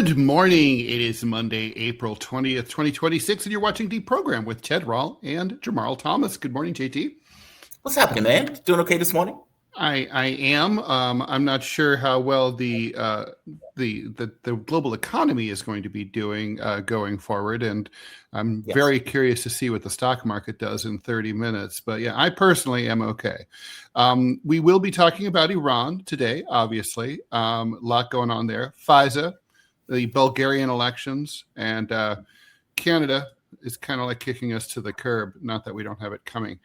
Good morning. It is Monday, April 20th, 2026, and you're watching DeProgram with Ted Rall and Jamarl Thomas. Good morning, JT. What's happening, man? Doing okay this morning? I am. I'm not sure how well the global economy is going to be doing going forward, and I'm very curious to see what the stock market does in 30 minutes. But yeah, I personally am okay. We will be talking about Iran today, obviously. A lot going on there. FISA, the Bulgarian elections, and Canada is kind of like kicking us to the curb. Not that we don't have it coming.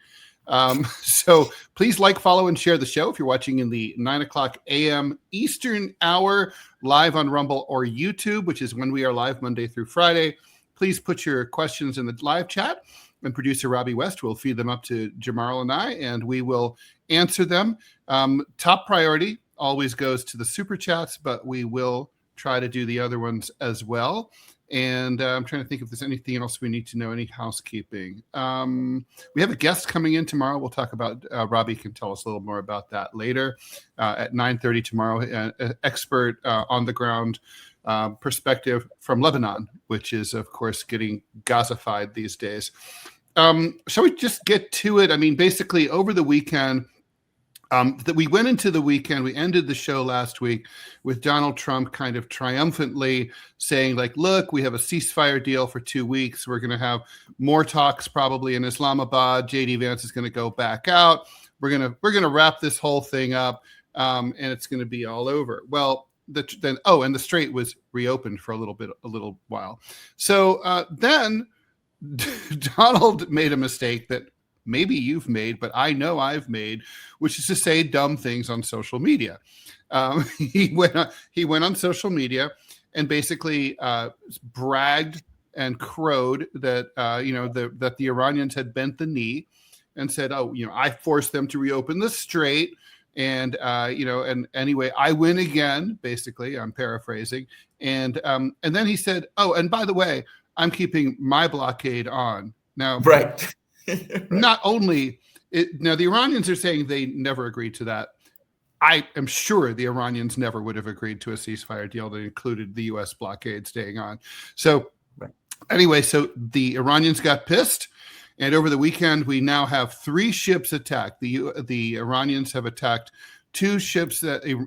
So please like, follow, and share the show if you're watching in the 9 o'clock AM Eastern hour, live on Rumble or YouTube, which is when we are live Monday through Friday. Please put your questions in the live chat, and producer Robbie West will feed them up to Jamarl and I, and we will answer them. Top priority always goes to the super chats, but we will try to do the other ones as well. And I'm trying to think if there's anything else we need to know, any housekeeping. We have a guest coming in tomorrow. We'll talk about, Robbie can tell us a little more about that later at 9:30 tomorrow. An expert on the ground perspective from Lebanon, which is, of course, getting Gazified these days. Shall we just get to it? I mean, basically, over the weekend, that we went into the weekend, we ended the show last week with Donald Trump kind of triumphantly saying, like, look, we have a ceasefire deal for 2 weeks. We're going to have more talks probably in Islamabad. J.D. Vance is going to go back out. We're going to wrap this whole thing up, and it's going to be all over. Well, and the Strait was reopened for a little while. So then Donald made a mistake that maybe you've made, but I know I've made, which is to say dumb things on social media. He went on social media and basically bragged and crowed that that the Iranians had bent the knee and said, I forced them to reopen the Strait, and and anyway, I win again. Basically, I'm paraphrasing, and then he said, and by the way, I'm keeping my blockade on now. Right. Not only now, the Iranians are saying they never agreed to that. I am sure the Iranians never would have agreed to a ceasefire deal that included the U.S. blockade staying on. So anyway, so the Iranians got pissed, and over the weekend we now have 3 ships attacked. The Iranians have attacked 2 ships,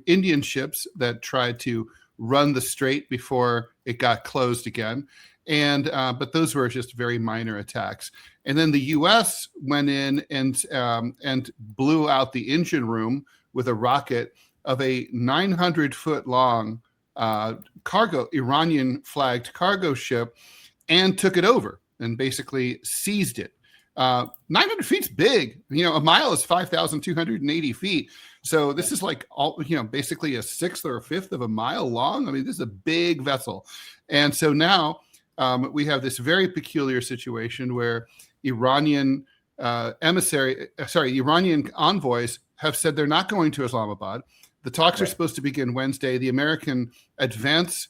Indian ships that tried to run the strait before it got closed again. And but those were just very minor attacks. And then the U.S. went in and blew out the engine room with a rocket of a 900-foot long Iranian flagged cargo ship, and took it over and basically seized it. 900 feet's big. A mile is 5,280 feet. So this is like basically a sixth or a fifth of a mile long. I mean, this is a big vessel. And so now we have this very peculiar situation where Iranian Iranian envoys have said they're not going to Islamabad. The talks are supposed to begin Wednesday. The American advance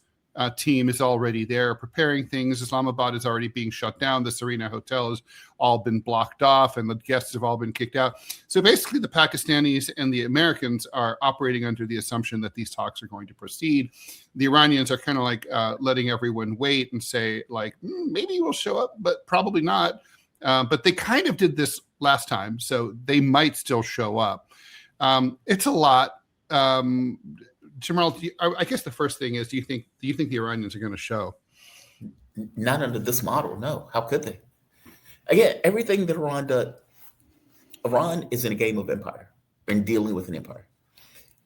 team is already there preparing things. Islamabad is already being shut down. The Serena Hotel has all been blocked off, and the guests have all been kicked out. So basically, the Pakistanis and the Americans are operating under the assumption that these talks are going to proceed. The Iranians are kind of like letting everyone wait and say, like, maybe we'll show up, but probably not. But they kind of did this last time, so they might still show up. It's a lot. Jamarl, I guess the first thing is, do you think the Iranians are going to show? Not under this model, no. How could they? Again, everything that Iran does, Iran is in a game of empire and dealing with an empire.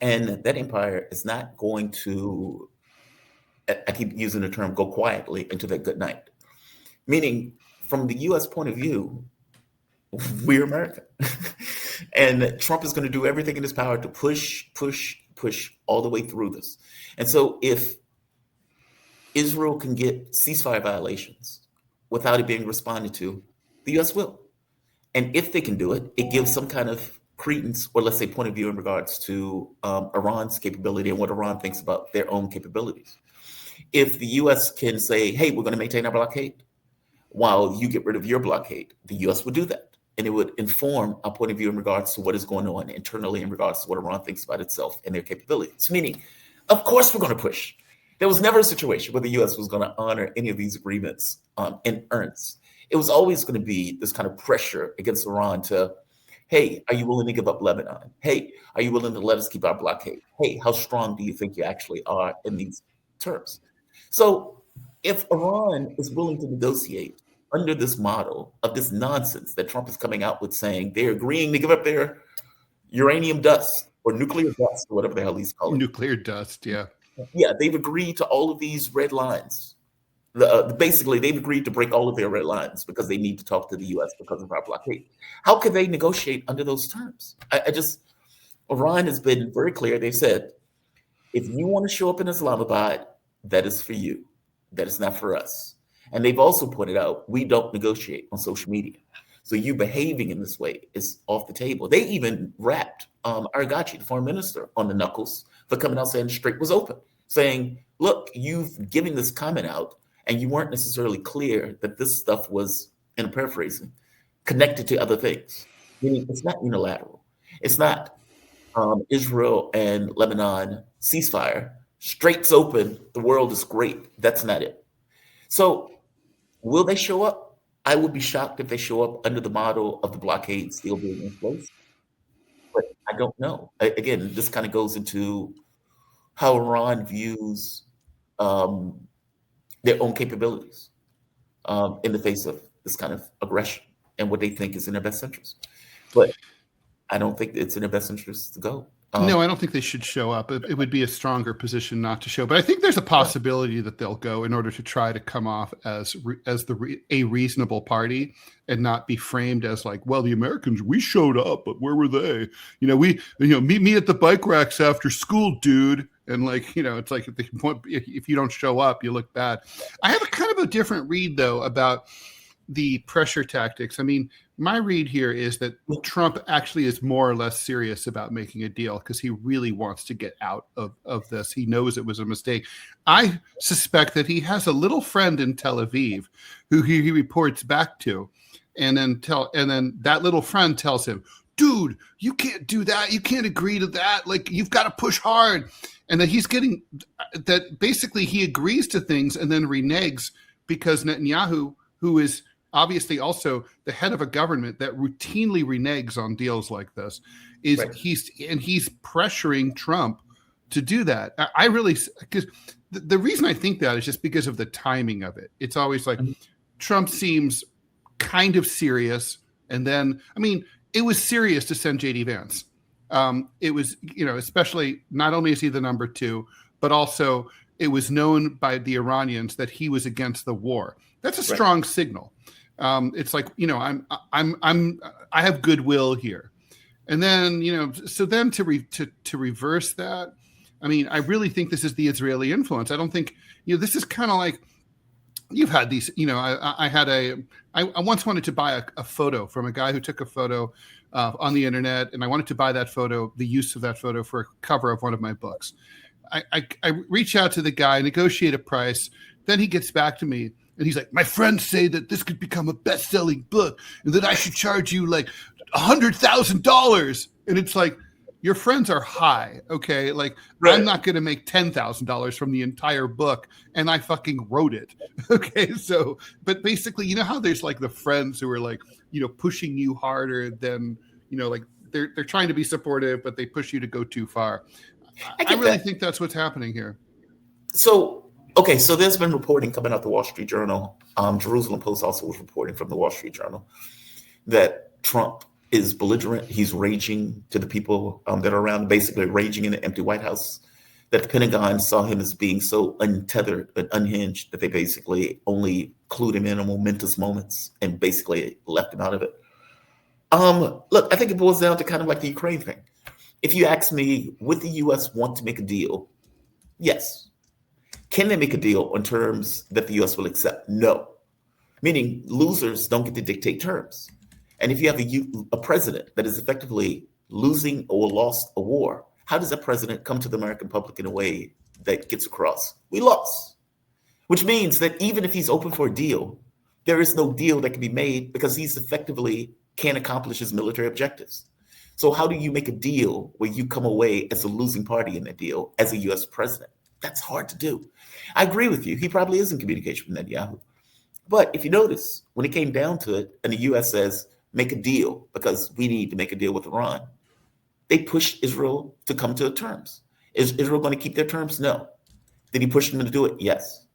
And that empire is not going to, I keep using the term, go quietly into that good night. Meaning, from the U.S. point of view, we're America. And Trump is going to do everything in his power to push all the way through this. And so if Israel can get ceasefire violations without it being responded to, the U.S. will. And if they can do it, it gives some kind of credence, or let's say point of view, in regards to Iran's capability and what Iran thinks about their own capabilities. If the U.S. can say, hey, we're going to maintain our blockade while you get rid of your blockade, the U.S. would do that. And it would inform our point of view in regards to what is going on internally in regards to what Iran thinks about itself and their capabilities. Meaning, of course, we're going to push. There was never a situation where the U.S. was going to honor any of these agreements in earnest. It was always going to be this kind of pressure against Iran to, hey, are you willing to give up Lebanon? Hey, are you willing to let us keep our blockade? Hey, how strong do you think you actually are in these terms? So if Iran is willing to negotiate under this model of this nonsense that Trump is coming out with, saying they're agreeing to give up their uranium dust or nuclear dust, or whatever the hell he's calling it. Nuclear dust, yeah. Yeah, they've agreed to all of these red lines. Basically, they've agreed to break all of their red lines because they need to talk to the U.S. because of our blockade. How could they negotiate under those terms? Iran has been very clear. They've said, if you want to show up in Islamabad, that is for you. That is not for us. And they've also pointed out, we don't negotiate on social media. So you behaving in this way is off the table. They even rapped Arghachi, the foreign minister, on the knuckles for coming out saying the strait was open, saying, look, you've given this comment out and you weren't necessarily clear that this stuff was, in a paraphrasing, connected to other things. Meaning it's not unilateral. It's not Israel and Lebanon ceasefire, straits open, the world is great. That's not it. So will they show up? I would be shocked if they show up under the model of the blockade still being in place. But I don't know. Again, this kind of goes into how Iran views their own capabilities in the face of this kind of aggression and what they think is in their best interest. But I don't think it's in their best interest to go. No, I don't think they should show up. It would be a stronger position not to show. But I think there's a possibility that they'll go in order to try to come off as a reasonable party and not be framed as like, well, the Americans, we showed up, but where were they? Meet me at the bike racks after school, dude. And like, it's like if you don't show up, you look bad. I have a kind of a different read though about the pressure tactics. I mean, my read here is that Trump actually is more or less serious about making a deal because he really wants to get out of this. He knows it was a mistake. I suspect that he has a little friend in Tel Aviv who he reports back to, and then that little friend tells him, dude, you can't do that. You can't agree to that. Like, you've got to push hard. And that he's getting that basically he agrees to things and then reneges because Netanyahu, who is obviously also the head of a government that routinely reneges on deals like this, is right. He's pressuring Trump to do that. I really, because the reason I think that is just because of the timing of it. It's always like Trump seems kind of serious. And then, I mean, it was serious to send JD Vance. It was, especially not only is he the number 2, but also it was known by the Iranians that he was against the war. That's a strong signal. It's like, I have goodwill here. And then, so then to reverse that, I mean, I really think this is the Israeli influence. I don't think, this is kind of like, you've had these, I once wanted to buy a photo from a guy who took a photo on the internet, and I wanted to buy that photo, the use of that photo for a cover of one of my books. I reach out to the guy, negotiate a price. Then he gets back to me and he's like, my friends say that this could become a best-selling book and that I should charge you like $100,000. And it's like, your friends are high, okay? Like, right. I'm not going to make $10,000 from the entire book, and I fucking wrote it, okay? So, but basically, how there's like the friends who are like, pushing you harder than, like they're trying to be supportive, but they push you to go too far. I really think that's what's happening here. So, okay, so there's been reporting coming out the Wall Street Journal. Jerusalem Post also was reporting from the Wall Street Journal that Trump is belligerent. He's raging to the people that are around, basically raging in the empty White House, that the Pentagon saw him as being so untethered and unhinged that they basically only clued him in on momentous moments and basically left him out of it. Look, I think it boils down to kind of like the Ukraine thing. If you ask me, would the U.S. want to make a deal? Yes. Can they make a on terms that the U.S. will accept? No. Meaning losers don't get to dictate terms. And if you have a president that is effectively losing or lost a war, how does that president come to the American public in a way that gets across? We lost. Which means that even if he's open for a deal, there is no deal that can be made because he's effectively can't accomplish his military objectives. So how do you make a deal where you come away as a losing party in that deal as a U.S. president? That's hard to do. I agree with you. He probably is in communication with Netanyahu. But if you notice, when it came down to it, and the U.S. says, make a deal because we need to make a deal with Iran, they pushed Israel to come to terms. Is Israel going to keep their terms? No. Did he push them to do it? Yes.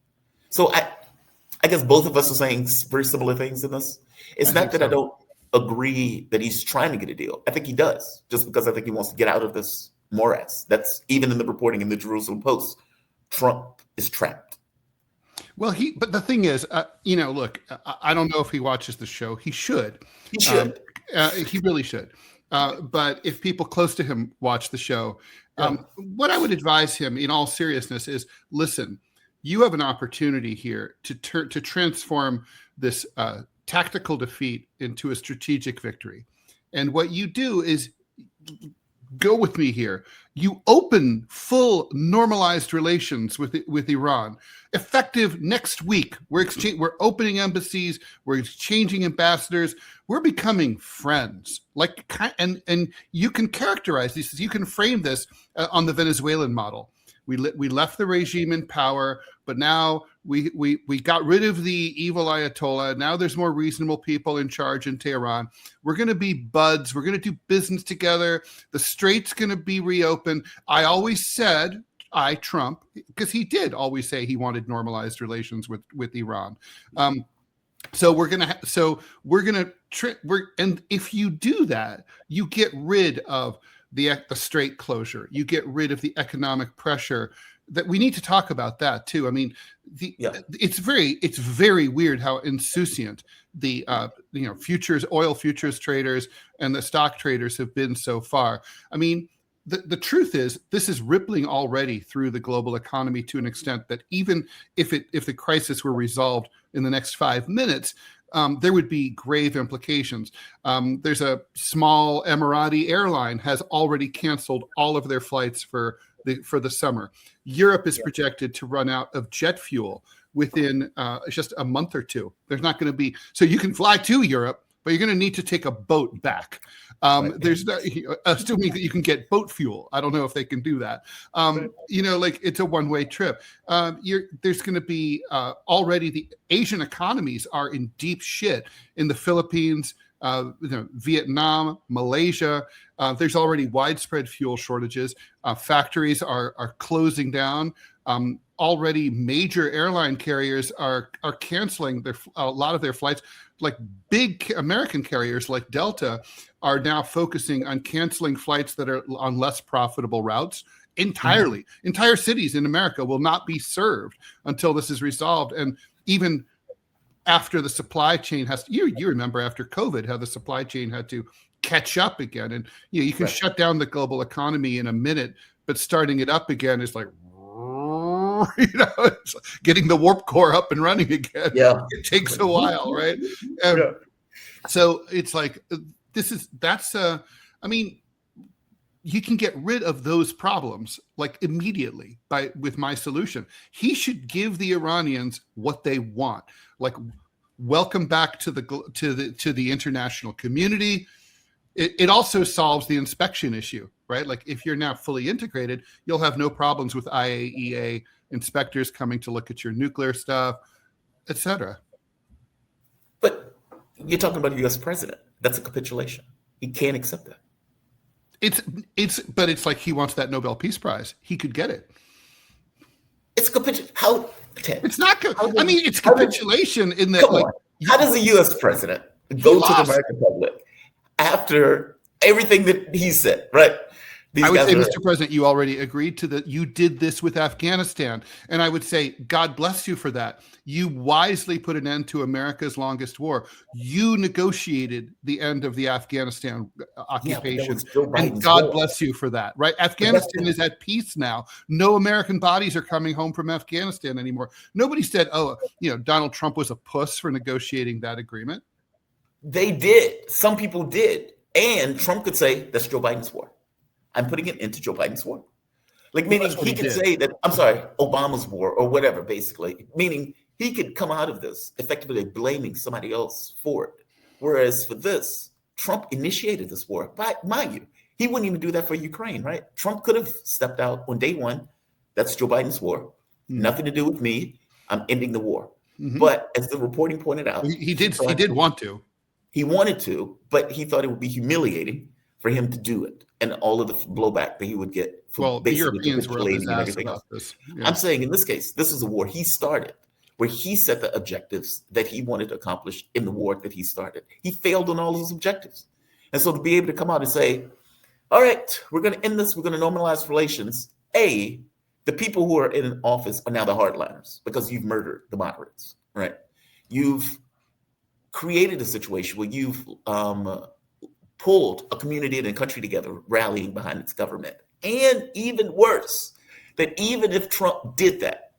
So I guess both of us are saying very similar things in this. It's not that I don't agree that he's trying to get a deal. I think he does, just because I think he wants to get out of this morass. That's even in the reporting in the Jerusalem Post. Trump is trapped. Well, but the thing is, look, I don't know if he watches the show. He should. He should. He really should. But if people close to him watch the show, what I would advise him in all seriousness is, listen, you have an opportunity here to transform this tactical defeat into a strategic victory. And what you do is, go with me here, you open full normalized relations with Iran, effective next week. We're opening embassies, we're exchanging ambassadors, we're becoming friends. And you can characterize this, you can frame this on the Venezuelan model. We left the regime in power, but now we got rid of the evil Ayatollah. Now there's more reasonable people in charge in Tehran. We're going to be buds. We're going to do business together. The strait's going to be reopened. I always said, Trump, because he did always say he wanted normalized relations with Iran. And if you do that, you get rid of the strait closure. You get rid of the economic pressure. That we need to talk about that too. I mean, it's very weird how insouciant the oil futures traders and the stock traders have been so far. I mean, the truth is, this is rippling already through the global economy to an extent that even if the crisis were resolved in the next 5 minutes, there would be grave implications. There's a small Emirati airline has already canceled all of their flights for the summer. Europe is projected to run out of jet fuel within just a month or two. There's not going to be, so you can fly to Europe, but you're going to need to take a boat back. There's assuming that you can get boat fuel. I don't know if they can do that. It's a one-way trip. There's going to be already the Asian economies are in deep shit in the Philippines, Vietnam, Malaysia. There's already widespread fuel shortages. Factories are closing down. Already major airline carriers are canceling a lot of their flights. Like big American carriers like Delta are now focusing on canceling flights that are on less profitable routes entirely. Mm-hmm. Entire cities in America will not be served until this is resolved. And even after the supply chain you remember after COVID, how the supply chain had to catch up again. And you can shut down the global economy in a minute, but starting it up again is like, it's getting the warp core up and running again. Yeah. It takes a while, right? So it's like, you can get rid of those problems like immediately with my solution. He should give the Iranians what they want, like welcome back to the international community. It also solves the inspection issue, right? Like if you're now fully integrated, you'll have no problems with IAEA inspectors coming to look at your nuclear stuff, etc. But you're talking about a U.S. president. That's a capitulation. He can't accept that. But it's like he wants that Nobel Peace Prize. He could get it. It's capitulation. How, Ted? It's not. It's capitulation in that. Like, how does a U.S. president go to the American public after everything that he said? Right. I would say, Mr. President, you already agreed to that. You did this with Afghanistan. And I would say, God bless you for that. You wisely put an end to America's longest war. You negotiated the end of the Afghanistan occupation. And God bless you for that, right? Afghanistan is at peace now. No American bodies are coming home from Afghanistan anymore. Nobody said, Donald Trump was a puss for negotiating that agreement. They did. Some people did. And Trump could say, that's Joe Biden's war. I'm putting it into Joe Biden's war. Like, meaning he could say that, Obama's war or whatever, basically. Meaning he could come out of this effectively blaming somebody else for it. Whereas for this, Trump initiated this war. But mind you, he wouldn't even do that for Ukraine, right? Trump could have stepped out on day one. That's Joe Biden's war. Nothing to do with me. I'm ending the war. But as the reporting pointed out, he did want to. He wanted to, but he thought it would be humiliating for him to do it, and all of the blowback that he would get from the Europeans were everything else. This. Yeah. I'm saying in this case, this is a war he started, where he set the objectives that he wanted to accomplish in the war that he started. He failed on all of his objectives. And so to be able to come out and say, all right, we're going to end this, we're going to normalize relations. The people who are in office are now the hardliners because you've murdered the moderates, right? You've created a situation where you've pulled a community and a country together, rallying behind its government. And even worse, that even if Trump did that,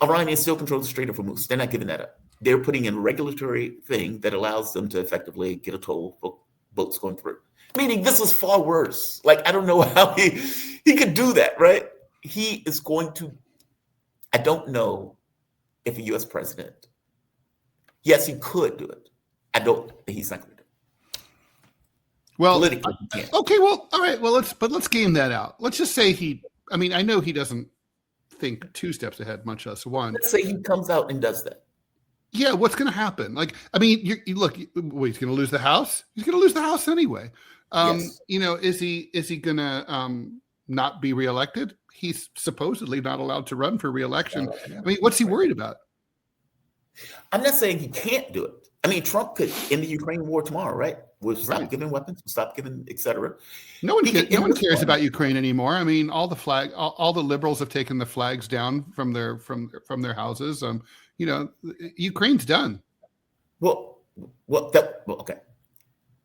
Iranians still control the Strait of Hormuz. They're not giving that up. They're putting in a regulatory thing that allows them to effectively get a toll for boats going through. Meaning this is far worse. Like, I don't know how he could do that, right? He is going to, I don't know if a U.S. president, yes, he could do it. He's not going to do it. Well, politically, he can't. Okay, well, all right. Well, let's game that out. Let's just say I know he doesn't think two steps ahead, much less one. Let's say he comes out and does that. Yeah, what's going to happen? Like, I mean, you look. He's going to lose the House. He's going to lose the House anyway. Yes. Is he going to not be reelected? He's supposedly not allowed to run for reelection. I mean, what's he worried about? I'm not saying he can't do it. I mean, Trump could end the Ukraine war tomorrow, right? We'll stop giving weapons, we'll stop giving, et cetera. No one cares about Ukraine anymore. I mean, all the liberals have taken the flags down from their houses. Ukraine's done. Okay.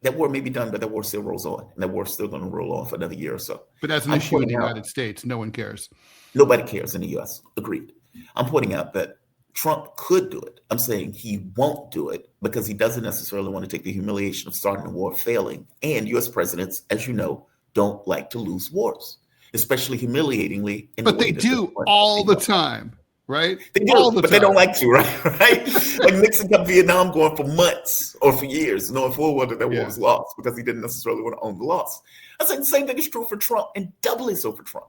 That war may be done, but that war still rolls on, and that war's still going to roll on for another year or so. But as an issue in the United States, no one cares. Nobody cares in the U.S. Agreed. I'm pointing out that Trump could do it. I'm saying he won't do it because he doesn't necessarily want to take the humiliation of starting a war, failing. And U.S. presidents, as you know, don't like to lose wars, especially humiliatingly. But they do all the time. Right? They do, but they don't like to, right? Like Nixon kept Vietnam going for months or for years, knowing full well that war was lost because he didn't necessarily want to own the loss. I think the same thing is true for Trump, and doubly so for Trump.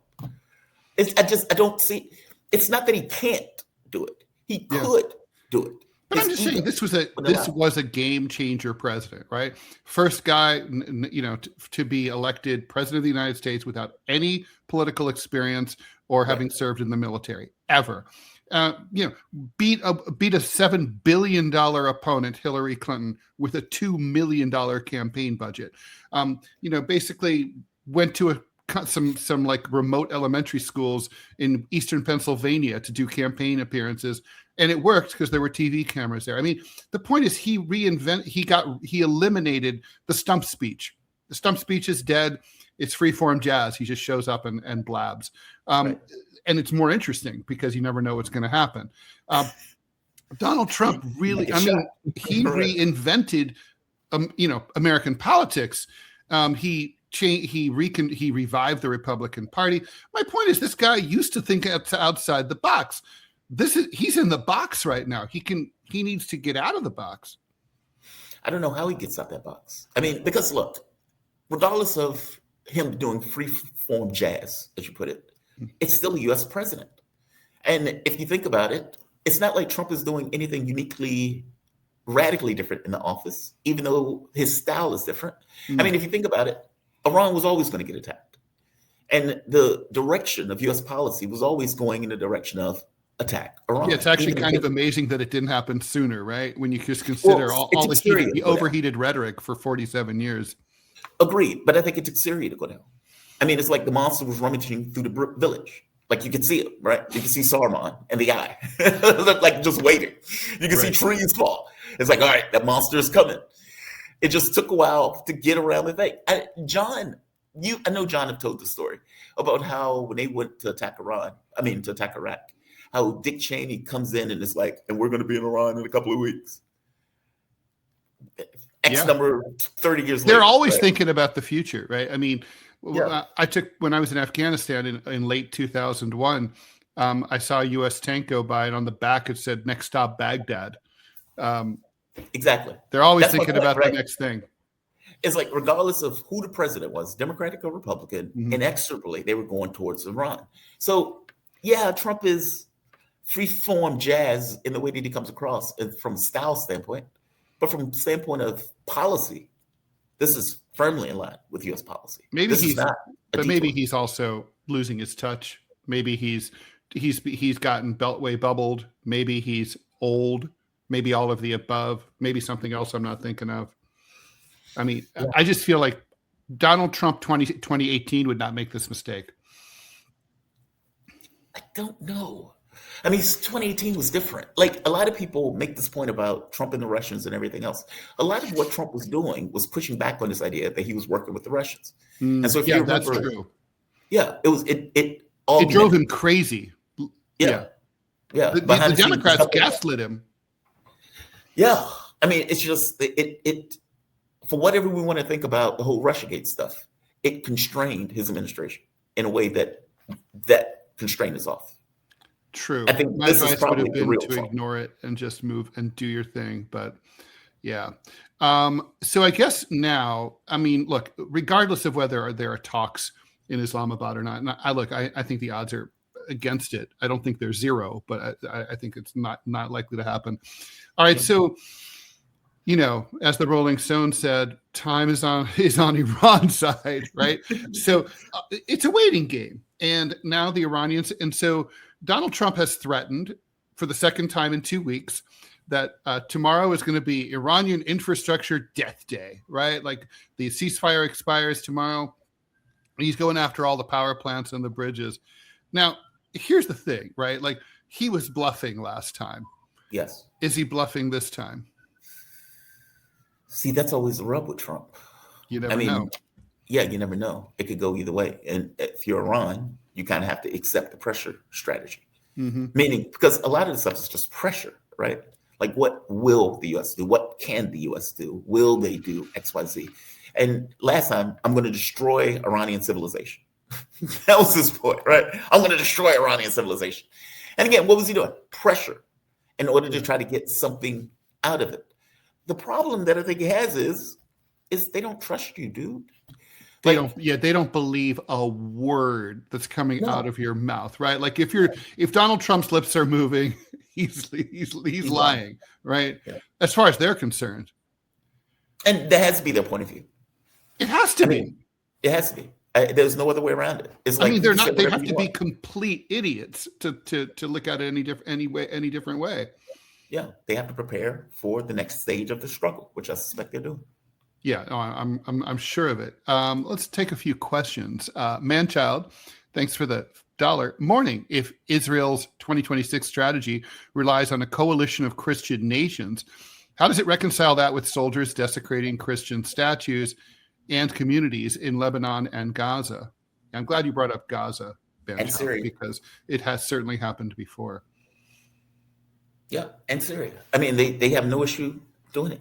I don't see. It's not that he can't do it; he could do it. But I'm just saying, this was a game changer president, right? First guy, to be elected president of the United States without any political experience or having served in the military ever. Beat a $7 billion opponent, Hillary Clinton, with a $2 million campaign budget. Basically went to some like remote elementary schools in Eastern Pennsylvania to do campaign appearances, and it worked because there were TV cameras there. I mean, the point is he eliminated the stump speech. The stump speech is dead. It's free-form jazz. He just shows up and blabs. And it's more interesting because you never know what's going to happen. Donald Trump really, he reinvented, American politics. He revived the Republican Party. My point is, this guy used to think outside the box. He's in the box right now. He needs to get out of the box. I don't know how he gets out that box. I mean, because look, regardless of him doing free-form jazz, as you put it, it's still a U.S. president. And if you think about it, it's not like Trump is doing anything uniquely, radically different in the office, even though his style is different. I mean, if you think about it, Iran was always going to get attacked. And the direction of U.S. policy was always going in the direction of attack Iran. Yeah, it's actually kind of amazing that it didn't happen sooner, right? When you just consider all the overheated rhetoric for 47 years. Agreed. But I think it took Syria to go down. I mean, it's like the monster was rummaging through the village. Like you could see it, right? You can see Saruman in the eye. Looked like just waiting. You can see trees fall. It's like, all right, that monster is coming. It just took a while to get around the thing. I know John have told the story about how when they went to attack Iraq, how Dick Cheney comes in and is like, and we're going to be in Iran in a couple of weeks. Number 30 years later. They're always thinking about the future, right? I mean, when I was in Afghanistan in late 2001, I saw a U.S. tank go by, and on the back it said "Next stop, Baghdad." Exactly. They're always thinking about the next thing. It's like regardless of who the president was, Democratic or Republican, inexorably they were going towards Iran. So yeah, Trump is free-form jazz in the way that he comes across from a style standpoint, but from the standpoint of policy, this is firmly in line with U.S. policy. Maybe this is not a but maybe detour. he's also losing his touch. Maybe he's gotten beltway bubbled. Maybe he's old. Maybe all of the above. Maybe something else I'm not thinking of. I mean, Yeah. I just feel like Donald Trump 2018 would not make this mistake. I don't know. I mean, 2018 was different. Like, a lot of people make this point about Trump and the Russians and everything else. A lot of what Trump was doing was pushing back on this idea that he was working with the Russians. And so if you remember, that's true. Yeah, it drove him crazy. Yeah. The Democrats gaslit him. Yeah. I mean, it's just it for whatever we want to think about the whole Russiagate stuff, it constrained his administration in a way that constraint is off. True. I think my this advice is probably would have been to problem. ignore it and just move and do your thing. But yeah. So I guess now, I mean, look, regardless of whether there are talks in Islamabad or not, and I think the odds are against it. I don't think they're zero, but I think it's not likely to happen. All right. So, as the Rolling Stone said, time is on Iran's side, right? So it's a waiting game. And now the Iranians, and so Donald Trump has threatened for the second time in 2 weeks that tomorrow is going to be Iranian infrastructure death day, right? Like the ceasefire expires tomorrow. He's going after all the power plants and the bridges. Now, here's the thing, right? Like, he was bluffing last time. Yes. Is he bluffing this time? See, that's always the rub with Trump. You never know. Yeah, you never know. It could go either way. And if you're Iran, you kind of have to accept the pressure strategy. Mm-hmm. Meaning, because a lot of the stuff is just pressure, right? Like, what will the U.S. do? What can the U.S. do? Will they do X, Y, Z? And last time, I'm going to destroy Iranian civilization. That was his point, right? I'm going to destroy Iranian civilization. And again, what was he doing? Pressure in order to try to get something out of it. The problem that I think he has is they don't trust you, dude. They don't believe a word that's coming out of your mouth, right? Like if Donald Trump's lips are moving, he's lying, right? Yeah. As far as they're concerned. And that has to be their point of view. It has to be. It has to be. There's no other way around it. It's like, they're not. They have to be complete idiots to look at it any different way. Yeah, they have to prepare for the next stage of the struggle, which I suspect they're doing. Yeah, I'm sure of it. Let's take a few questions. Manchild, thanks for the $1. Morning. If Israel's 2026 strategy relies on a coalition of Christian nations, how does it reconcile that with soldiers desecrating Christian statues and communities in Lebanon and Gaza? I'm glad you brought up Gaza, and Syria, because it has certainly happened before. Yeah, and Syria. I mean, they have no issue doing it.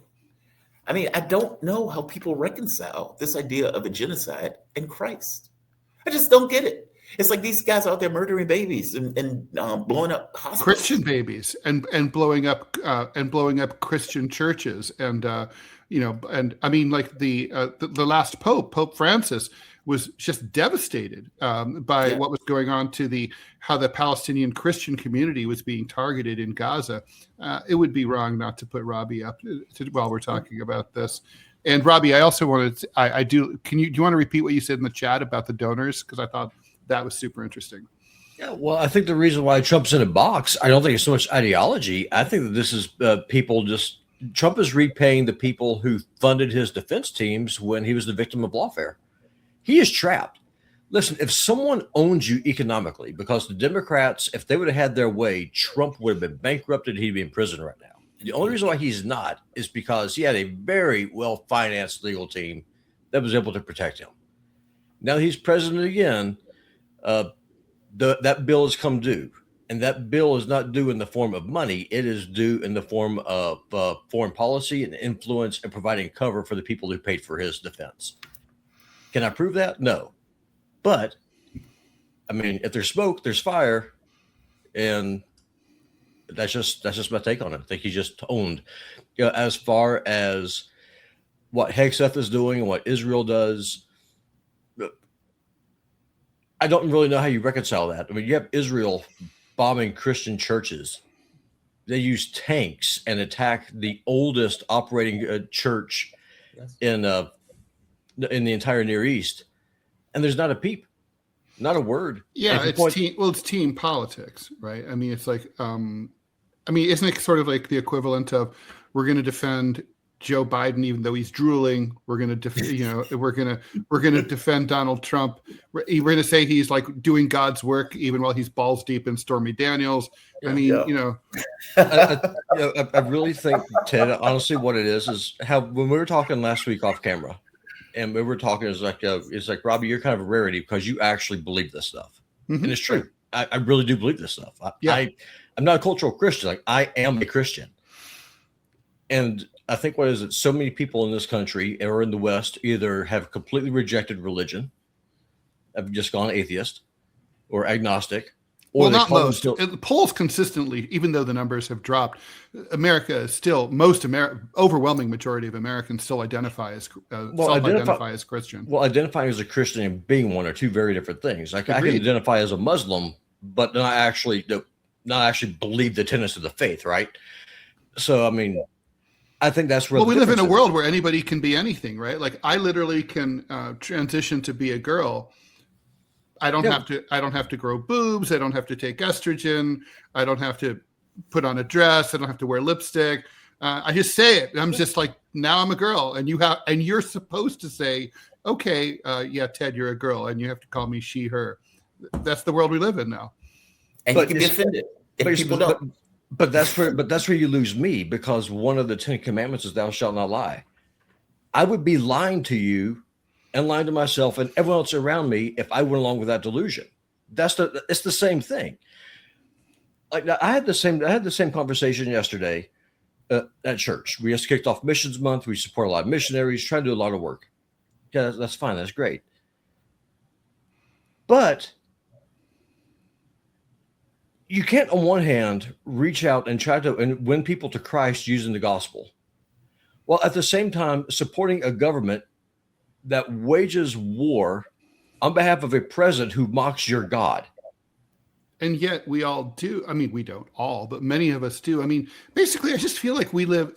I mean, I don't know how people reconcile this idea of a genocide and Christ. I just don't get it. It's like these guys out there murdering babies and blowing up hospitals. Christian babies and blowing up Christian churches and and I mean, like the last Pope Francis was just devastated by what was going on how the Palestinian Christian community was being targeted in Gaza. It would be wrong not to put Robbie up while we're talking about this. And Robbie, I also wanted do you want to repeat what you said in the chat about the donors? Because I thought that was super interesting. Yeah, well, I think the reason why Trump's in a box, I don't think it's so much ideology. I think that this is people Trump is repaying the people who funded his defense teams when he was the victim of lawfare. He is trapped. Listen, if someone owns you economically, because the Democrats, if they would have had their way, Trump would have been bankrupted. He'd be in prison right now. The only reason why he's not is because he had a very well-financed legal team that was able to protect him. Now he's president again. That bill has come due, and that bill is not due in the form of money. It is due in the form of foreign policy and influence and providing cover for the people who paid for his defense. Can I prove that? No. But, I mean, if there's smoke, there's fire. And that's just my take on it. I think he just owned. As far as what Hegseth is doing and what Israel does, I don't really know how you reconcile that. I mean, you have Israel bombing Christian churches. They use tanks and attack the oldest operating church in the entire Near East, and there's not a peep, not a word. Yeah, it's team politics, right? I mean, it's like, isn't it sort of like the equivalent of we're going to defend Joe Biden even though he's drooling? We're going to we're going to defend Donald Trump. We're going to say he's like doing God's work even while he's balls deep in Stormy Daniels. I mean, I really think, Ted, honestly, what it is how when we were talking last week off camera, and we were talking, it's like Robbie, you're kind of a rarity because you actually believe this stuff, and it's true. I really do believe this stuff. I'm not a cultural Christian. Like, I am a Christian, and I think what is it? So many people in this country or in the West either have completely rejected religion, have just gone atheist, or agnostic. Or well, not most. Polls consistently, even though the numbers have dropped, America is still overwhelming majority of Americans still identify as self-identify as Christian. Well, identifying as a Christian and being one are two very different things. Like, I can identify as a Muslim, but not actually believe the tenets of the faith, right? So, I mean, I think that's where. Well, we live in a world where anybody can be anything, right? Like, I literally can transition to be a girl. I don't have to grow boobs. I don't have to take estrogen. I don't have to put on a dress. I don't have to wear lipstick. I just say it. I'm just like, now I'm a girl, and you're supposed to say, okay, yeah, Ted, you're a girl, and you have to call me she, her. That's the world we live in now. And you can be offended if people don't. But that's where you lose me, because one of the 10 commandments is thou shalt not lie. I would be lying to you and lying to myself and everyone else around me if I went along with that delusion. It's the same thing. Like, I had the same conversation yesterday at church. We just kicked off Missions Month. We support a lot of missionaries, try to do a lot of work. Yeah, that's fine. That's great. But you can't, on one hand, reach out and try to win people to Christ using the gospel, while at the same time supporting a government that wages war on behalf of a president who mocks your God. And yet we all do. I mean, we don't all, but many of us do. I mean, basically, I just feel like we live.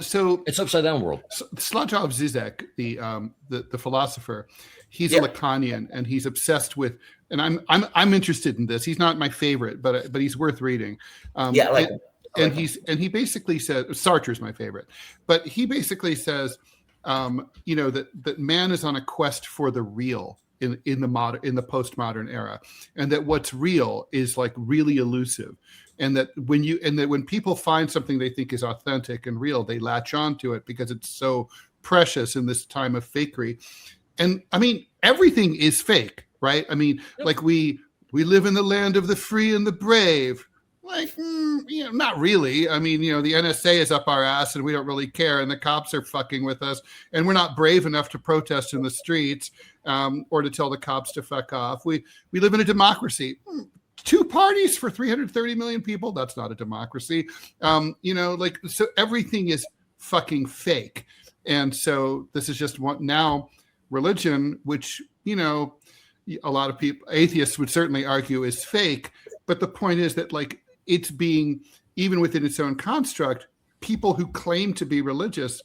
So it's upside down world. Slavoj Zizek, the philosopher, he's a Lacanian, and he's obsessed with. And I'm interested in this. He's not my favorite, but he's worth reading. And he basically says Sartre's my favorite, but he basically says, that man is on a quest for the real in the postmodern era, and that what's real is like really elusive, and that when people find something they think is authentic and real, they latch on to it because it's so precious in this time of fakery. And I mean, everything is fake, right? I mean, like we live in the land of the free and the brave. Like, not really. I mean, the NSA is up our ass and we don't really care, and the cops are fucking with us, and we're not brave enough to protest in the streets or to tell the cops to fuck off. We live in a democracy. 2 parties for 330 million people. That's not a democracy. So everything is fucking fake. And so this is just now religion, which, a lot of people, atheists would certainly argue is fake. But the point is that, like, it's being, even within its own construct, people who claim to be religious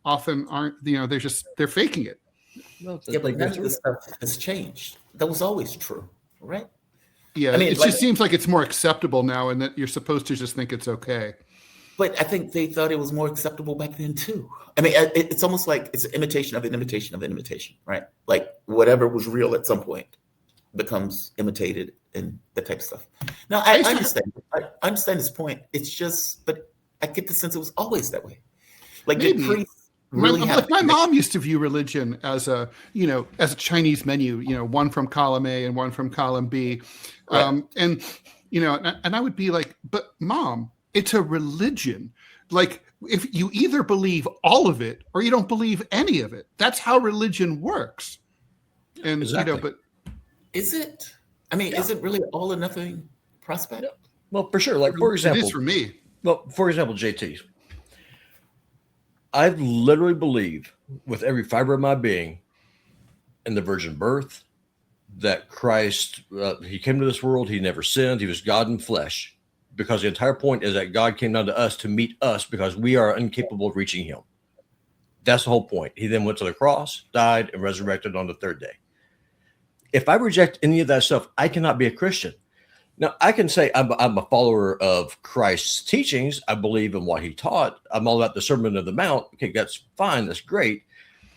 often aren't, they're faking it. But none of this stuff has changed. That was always true, right? Yeah, I mean, it just seems like it's more acceptable now, and that you're supposed to just think it's okay. But I think they thought it was more acceptable back then too. I mean, it's almost like it's an imitation of an imitation of an imitation, right? Like, whatever was real at some point becomes imitated and that type of stuff. Now, I understand. I understand this point. It's just, but I get the sense it was always that way. Like, the priests really my mom used to view religion as a Chinese menu, one from column A and one from column B. Right. And I would be like, but Mom, it's a religion. Like, if you either believe all of it or you don't believe any of it, that's how religion works. And, exactly. But is it? I mean, is it really all or nothing prospect? Well, for sure. Like, for example, it is for me. Well, for example, JT, I literally believe with every fiber of my being in the virgin birth, that Christ, he came to this world, he never sinned, he was God in flesh, because the entire point is that God came down to us to meet us because we are incapable of reaching him. That's the whole point. He then went to the cross, died, and resurrected on the third day. If I reject any of that stuff, I cannot be a Christian. Now, I can say I'm a follower of Christ's teachings. I believe in what he taught. I'm all about the Sermon on the Mount. Okay, that's fine. That's great.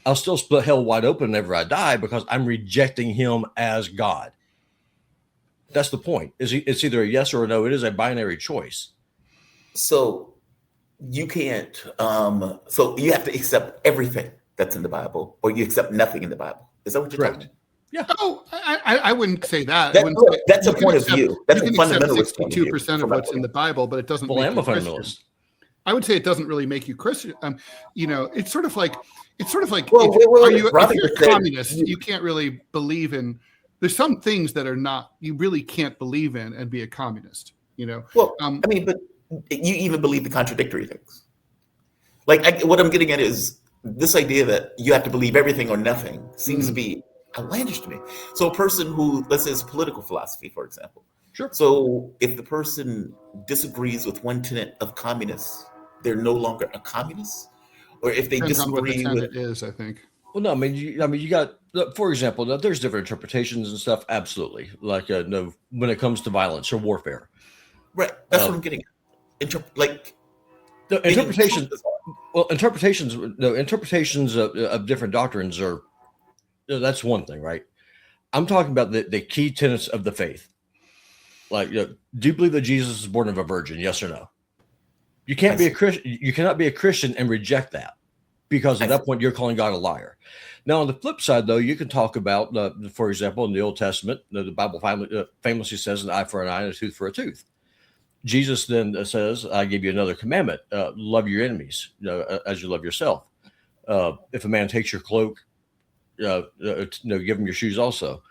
I'll still split hell wide open whenever I die because I'm rejecting him as God. That's the point. It's either a yes or a no. It is a binary choice. So you can't. So you have to accept everything that's in the Bible, or you accept nothing in the Bible. Is that what you're talking about? Yeah. Oh, I wouldn't say that. That's a point of view. That's a fundamentalist point of view. 62% of what's in the Bible, but it doesn't. Well, I'm a fundamentalist. I would say it doesn't really make you Christian. It's sort of like if you're a communist, you can't really believe in. There's some things that are not. You really can't believe in and be a communist. Well, but you even believe the contradictory things. Like what I'm getting at is this idea that you have to believe everything or nothing seems to be outlandish to me. So a person who, let's say, is political philosophy, for example. Sure. So if the person disagrees with one tenet of communists, they're no longer a communist, or if they disagree with it is, I think. Well, no, you got, for example, now there's different interpretations and stuff. Absolutely, like when it comes to violence or warfare. Right. That's what I'm getting at. Interpretations of different doctrines are. That's one thing, right? I'm talking about the key tenets of the faith. Like, do you believe that Jesus was born of a virgin? Yes or no? You can't be a Christian. You cannot be a Christian and reject that, because at that point you're calling God a liar. Now, on the flip side, though, you can talk about, for example, in the Old Testament, the Bible famously says an eye for an eye and a tooth for a tooth. Jesus then says, "I give you another commandment: love your enemies, as you love yourself. If a man takes your cloak, give him your shoes also."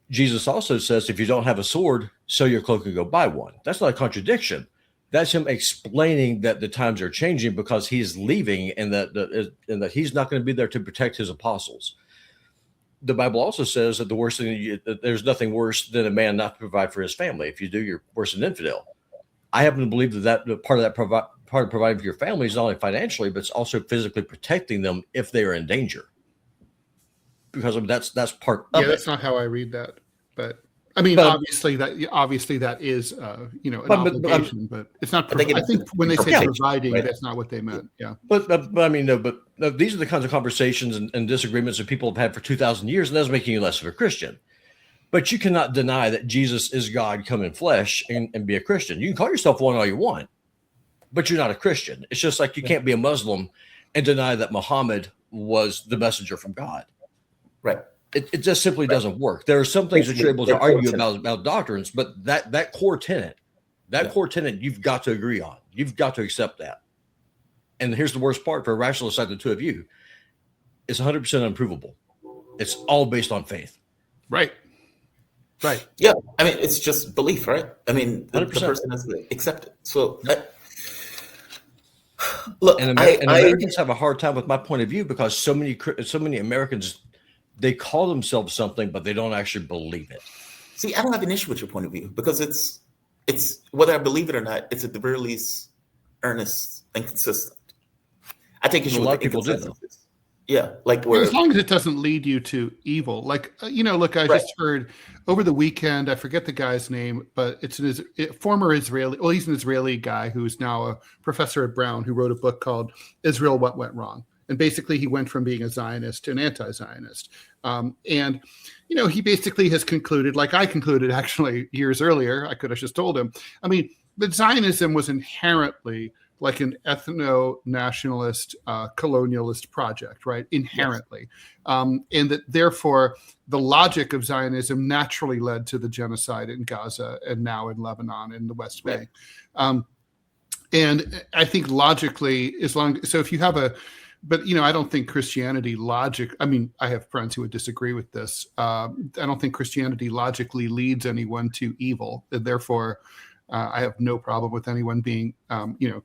Jesus also says, if you don't have a sword, sell your cloak and go buy one. That's not a contradiction. That's him explaining that the times are changing because he's leaving, and that he's not going to be there to protect his apostles. The Bible also says that there's nothing worse than a man not to provide for his family. If you do, you're worse than infidel. I happen to believe that part of providing for your family is not only financially, but it's also physically protecting them if they are in danger. Because that's part of it. That's not how I read that. But I mean, obviously that is an obligation, but it's not. I think when they say providing, that's not what they meant. Yeah. But I mean, but these are the kinds of conversations and disagreements that people have had for 2,000 years, and that's making you less of a Christian. But you cannot deny that Jesus is God come in flesh and be a Christian. You can call yourself one all you want, but you're not a Christian. It's just like you can't be a Muslim and deny that Muhammad was the messenger from God. Right. It just simply doesn't work. There are some things that you're able to argue about doctrines, but that core tenet, you've got to agree on. You've got to accept that. And here's the worst part for a rationalist like the two of you. It's 100% unprovable. It's all based on faith. Right. Right. Yeah. I mean, it's just belief, right? I mean, the person has to accept it. So look, Americans have a hard time with my point of view because so many Americans, they call themselves something, but they don't actually believe it. See, I don't have an issue with your point of view because it's whether I believe it or not, it's at the very least earnest and consistent. I take issue with a lot of people do. Yeah, as long as it doesn't lead you to evil. Like look, I just heard over the weekend. I forget the guy's name, but it's former Israeli. Well, he's an Israeli guy who's now a professor at Brown who wrote a book called "Israel: What Went Wrong." And basically, he went from being a Zionist to an anti-Zionist. And he basically has concluded, like I concluded actually years earlier, I could have just told him. I mean, that Zionism was inherently like an ethno-nationalist, colonialist project, right? Inherently. Yes. And that therefore, the logic of Zionism naturally led to the genocide in Gaza and now in Lebanon and the West Bank. Right. And I think logically, if you have but I don't think Christianity I have friends who would disagree with this. I don't think Christianity logically leads anyone to evil. And therefore, I have no problem with anyone being,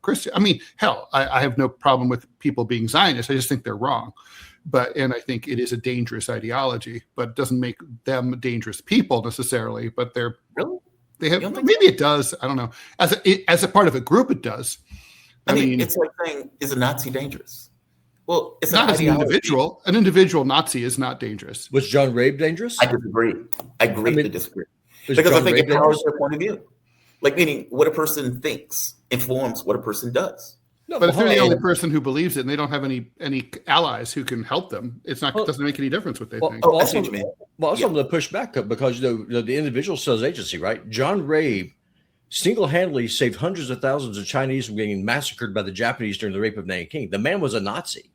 Christian. I mean, hell, I have no problem with people being Zionists. I just think they're wrong. And I think it is a dangerous ideology, but it doesn't make them dangerous people necessarily. But really, maybe it does. I don't know. As a part of a group, it does. I mean, it's like saying, is a Nazi dangerous? Well, it's not as an individual. An individual Nazi is not dangerous. Was John Rabe dangerous? I disagree. I greatly disagree. Because I think it powers their point of view. Like, meaning what a person thinks informs what a person does. No, but if they're the only person who believes it and they don't have any allies who can help them, it doesn't make any difference what they think. Also, I'm going to push back because the individual sales agency, right? John Rabe single-handedly saved hundreds of thousands of Chinese from getting massacred by the Japanese during the rape of Nanking. The man was a Nazi.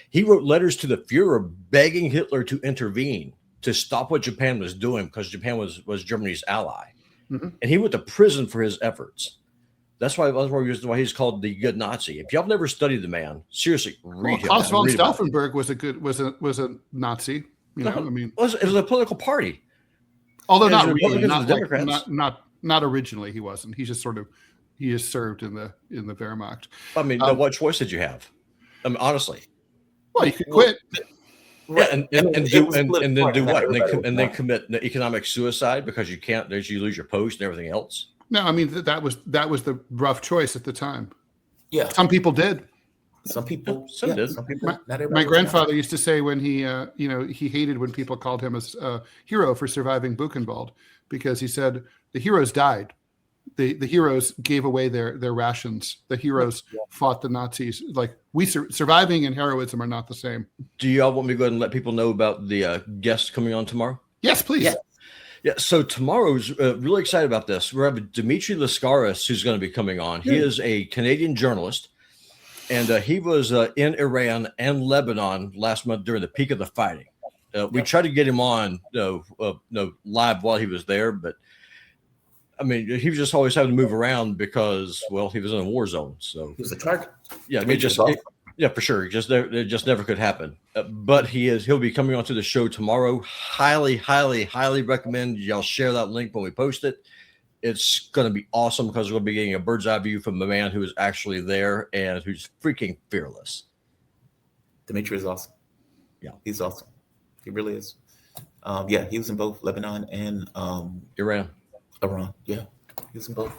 He wrote letters to the Fuhrer begging Hitler to intervene to stop what Japan was doing because Japan was Germany's ally. Mm-hmm. And he went to prison for his efforts. That's why he's called the good Nazi. If y'all have never studied the man, seriously, read him. Klaus von Stauffenberg was a Nazi. It was a political party. Although not really, not originally he wasn't. He just served in the Wehrmacht. I mean, what choice did you have? I mean, honestly. Well, you could quit. Yeah, and then do what? And then commit economic suicide because you can't. You lose your post and everything else. No, I mean that was the rough choice at the time. Yeah, some people did. Some people did. Some people. My grandfather used to say when he hated when people called him a hero for surviving Buchenwald because he said the heroes died. The heroes gave away their rations. The heroes fought the Nazis. Like surviving and heroism are not the same. Do you all want me to go ahead and let people know about the guests coming on tomorrow? Yes, please. Yeah. So tomorrow's really excited about this. We're having Dimitri Lascaris, who's going to be coming on. He is a Canadian journalist, and he was in Iran and Lebanon last month during the peak of the fighting. We tried to get him on live while he was there, but I mean, he was just always having to move around because, well, he was in a war zone. So he was a target. Yeah, I mean, for sure. It just never could happen. But he'll be coming onto the show tomorrow. Highly, highly, highly recommend y'all share that link when we post it. It's going to be awesome because we're going to be getting a bird's eye view from the man who is actually there and who's freaking fearless. Dimitri is awesome. Yeah, he's awesome. He really is. He was in both Lebanon and Iran. Yeah, he was in both.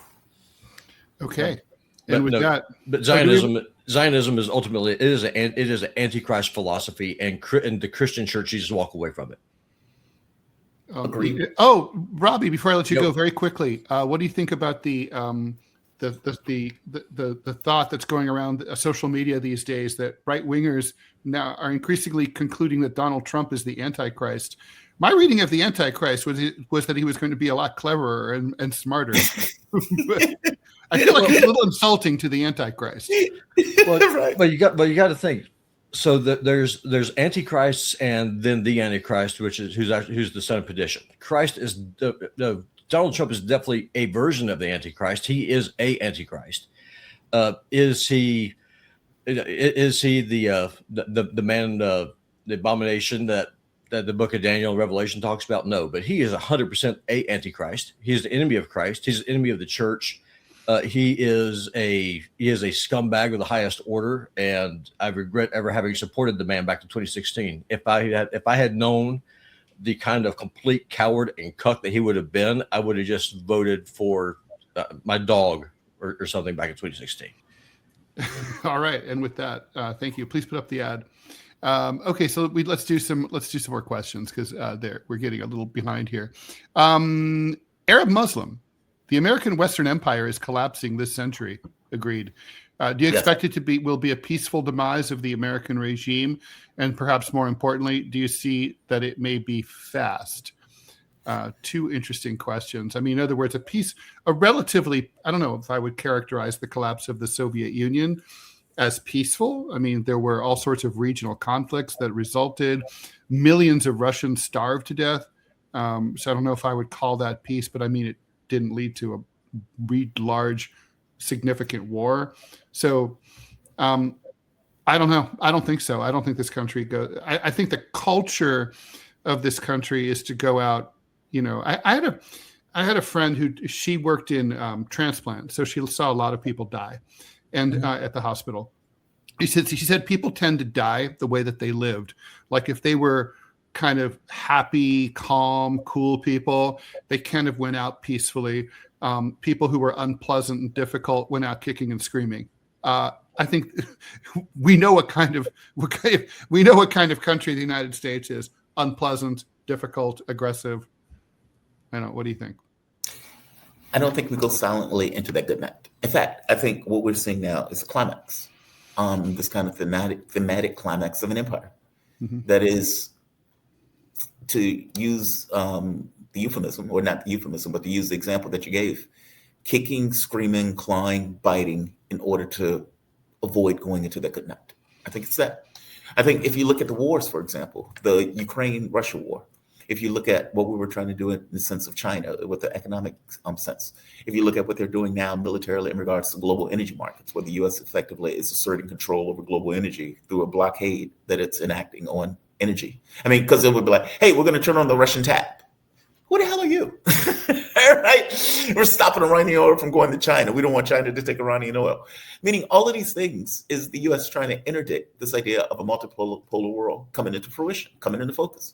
Okay, but Zionism is ultimately it is an antichrist philosophy, and the Christian church needs to walk away from it. Agreed. Oh, Robbie, before I let you go, very quickly, what do you think about the thought that's going around social media these days that right wingers now are increasingly concluding that Donald Trump is the Antichrist? My reading of the Antichrist was that he was going to be a lot cleverer and smarter. I feel like it's a little insulting to the Antichrist. But you got to think. So there's Antichrists and then the Antichrist, which is who's the son of perdition. Donald Trump is definitely a version of the Antichrist. He is a Antichrist. Is he the man, the abomination that the book of Daniel and Revelation talks about? No, but he is 100% a Antichrist. He is the enemy of Christ. He's the enemy of the church. He is a scumbag of the highest order, and I regret ever having supported the man back to 2016. If I had known the kind of complete coward and cuck that he would have been, I would have just voted for my dog or something back in 2016. All right, and with that, thank you. Please put up the ad. Okay, so let's do some more questions because we're getting a little behind here. Arab Muslim, the American Western Empire is collapsing this century. Agreed. Do you expect it will be a peaceful demise of the American regime, and perhaps more importantly, do you see that it may be fast? Two interesting questions. I mean, in other words, a relatively, I don't know if I would characterize the collapse of the Soviet Union as peaceful. I mean, there were all sorts of regional conflicts that resulted. Millions of Russians starved to death. So I don't know if I would call that peace, but I mean, it didn't lead to a large, significant war. So I don't know. I don't think so. I don't think this country goes. I think the culture of this country is to go out. You know, I I had a friend she worked in transplant, so she saw a lot of people die, and at the hospital. She said people tend to die the way that they lived. Like if they were kind of happy, calm, cool people, they kind of went out peacefully. People who were unpleasant and difficult went out kicking and screaming. I think we know what kind of country the United States is: unpleasant, difficult, aggressive. I don't know. What do you think? I don't think we go silently into that good night. In fact, I think what we're seeing now is a climax, this kind of thematic climax of an empire. That is, to use the euphemism, or not the euphemism, but to use the example that you gave, kicking, screaming, clawing, biting in order to avoid going into that good night. I think it's that. I think if you look at the wars, for example, the Ukraine-Russia war, if you look at what we were trying to do in the sense of China with the economic sense, if you look at what they're doing now militarily in regards to global energy markets, where the U.S. effectively is asserting control over global energy through a blockade that it's enacting on energy. I mean, because it would be like, hey, we're going to turn on the Russian tap. Who the hell are you? Right? We're stopping Iranian oil from going to China. We don't want China to take Iranian oil. Meaning all of these things is the U.S. trying to interdict this idea of a multipolar world coming into fruition, coming into focus.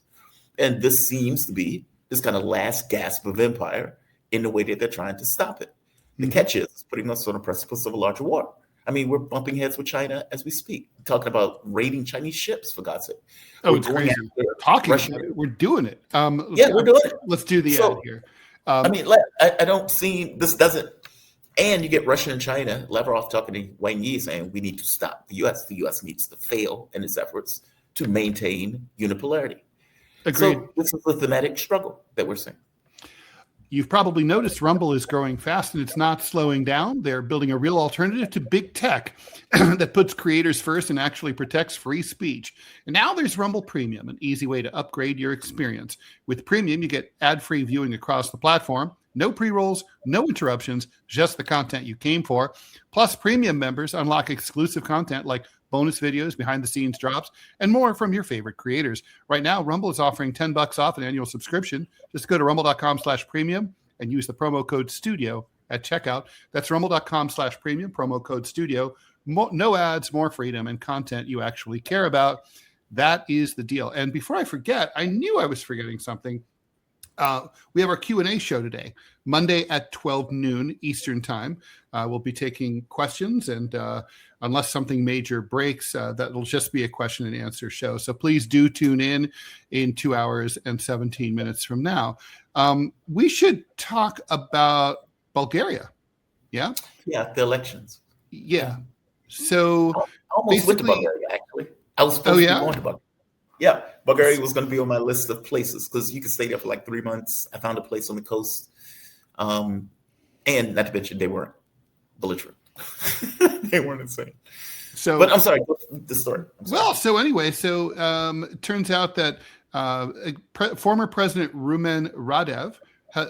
And this seems to be this kind of last gasp of empire in the way that they're trying to stop it. The catch is putting us on a precipice of a larger war. I mean, we're bumping heads with China as we speak, talking about raiding Chinese ships, for God's sake. Oh, it's crazy. Talking about it. We're doing it. Yeah, we're doing it. Let's do the ad here. I mean, I don't see, this doesn't, and you get Russia and China, Lavrov talking to Wang Yi saying we need to stop the U.S. The U.S. needs to fail in its efforts to maintain unipolarity. Agreed. So this is the thematic struggle that we're seeing. You've probably noticed Rumble is growing fast and it's not slowing down. They're building a real alternative to big tech that puts creators first and actually protects free speech. And now there's Rumble Premium, an easy way to upgrade your experience. With Premium, you get ad-free viewing across the platform, no pre-rolls, no interruptions, just the content you came for. Plus, Premium members unlock exclusive content like bonus videos, behind-the-scenes drops, and more from your favorite creators. Right now, Rumble is offering $10 off an annual subscription. Just go to rumble.com/premium and use the promo code STUDIO at checkout. That's rumble.com/premium, promo code STUDIO. No ads, more freedom, and content you actually care about. That is the deal. And before I forget, I knew I was forgetting something. We have our Q&A show today, Monday at 12 noon Eastern time. We'll be taking questions, and unless something major breaks, that'll just be a question and answer show. So please do tune in 2 hours and 17 minutes from now. We should talk about Bulgaria. Yeah? Yeah, the elections. Yeah. So I almost went to Bulgaria, actually. I was supposed to be going to Bulgaria. Yeah, Bulgaria was going to be on my list of places because you could stay there for like 3 months. I found a place on the coast. And not to mention, they weren't belligerent. They weren't insane. So, but I'm sorry, the story. Well, so anyway, it turns out that former President Rumen Radev